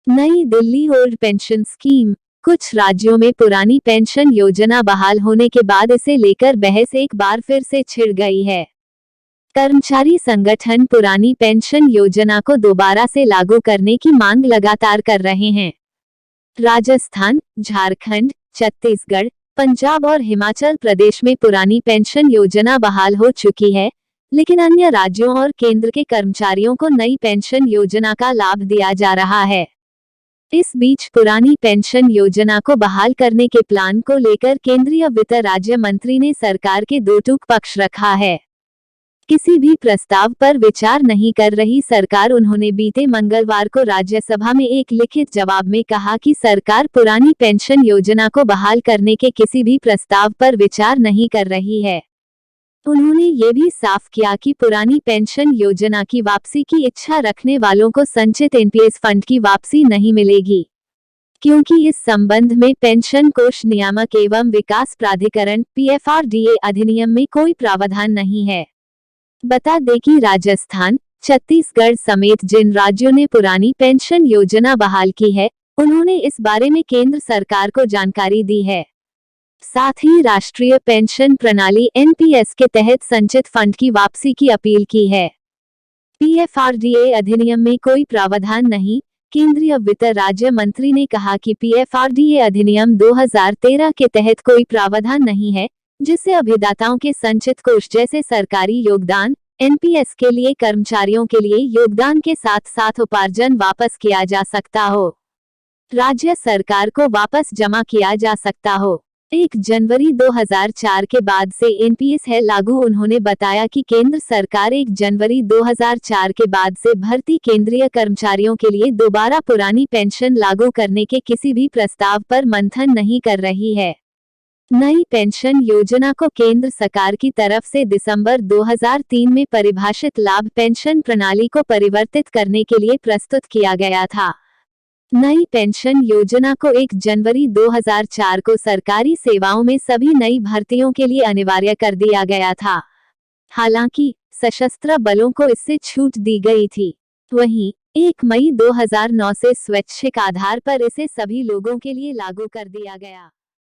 नई Delhi old pension scheme. कुछ राज्यों में पुरानी पेंशन योजना बहाल होने के बाद इसे लेकर बहस एक बार फिर से छिड़ गई है। कर्मचारी संगठन पुरानी पेंशन योजना को दोबारा से लागू करने की मांग लगातार कर रहे हैं। राजस्थान, झारखंड, छत्तीसगढ़, पंजाब और हिमाचल प्रदेश में पुरानी पेंशन योजना बहाल हो चुकी है, लेकिन अन्य राज्यों और केंद्र के कर्मचारियों को नई पेंशन योजना का लाभ दिया जा रहा है। इस बीच पुरानी पेंशन योजना को बहाल करने के प्लान को लेकर केंद्रीय वित्त राज्य मंत्री ने सरकार के दो टूक पक्ष रखा है। किसी भी प्रस्ताव पर विचार नहीं कर रही सरकार। उन्होंने बीते मंगलवार को राज्यसभा में एक लिखित जवाब में कहा कि सरकार पुरानी पेंशन योजना को बहाल करने के किसी भी प्रस्ताव पर विचार नहीं कर रही है। उन्होंने ये भी साफ किया कि पुरानी पेंशन योजना की वापसी की इच्छा रखने वालों को संचित एनपीएस फंड की वापसी नहीं मिलेगी, क्योंकि इस संबंध में पेंशन कोष नियामक एवं विकास प्राधिकरण पीएफआरडीए अधिनियम में कोई प्रावधान नहीं है। बता दें कि राजस्थान, छत्तीसगढ़ समेत जिन राज्यों ने पुरानी पेंशन योजना बहाल की है, उन्होंने इस बारे में केंद्र सरकार को जानकारी दी है। साथ ही राष्ट्रीय पेंशन प्रणाली एनपीएस के तहत संचित फंड की वापसी की अपील की है। पीएफआरडीए अधिनियम में कोई प्रावधान नहीं। केंद्रीय वित्त राज्य मंत्री ने कहा कि पीएफआरडीए अधिनियम 2013 के तहत कोई प्रावधान नहीं है, जिससे अभिदाताओं के संचित कोष जैसे सरकारी योगदान एनपीएस के लिए कर्मचारियों के लिए योगदान के साथ साथ उपार्जन वापस किया जा सकता हो, राज्य सरकार को वापस जमा किया जा सकता हो। 1 जनवरी 2004 के बाद से एनपीएस है लागू। उन्होंने बताया कि केंद्र सरकार 1 जनवरी 2004 के बाद से भर्ती केंद्रीय कर्मचारियों के लिए दोबारा पुरानी पेंशन लागू करने के किसी भी प्रस्ताव पर मंथन नहीं कर रही है। नई पेंशन योजना को केंद्र सरकार की तरफ से दिसंबर 2003 में परिभाषित लाभ पेंशन प्रणाली को परिवर्तित करने के लिए प्रस्तुत किया गया था। नई पेंशन योजना को 1 जनवरी 2004 को सरकारी सेवाओं में सभी नई भर्तियों के लिए अनिवार्य कर दिया गया था। हालांकि सशस्त्र बलों को इससे छूट दी गई थी। वहीं 1 मई 2009 से स्वैच्छिक आधार पर इसे सभी लोगों के लिए लागू कर दिया गया।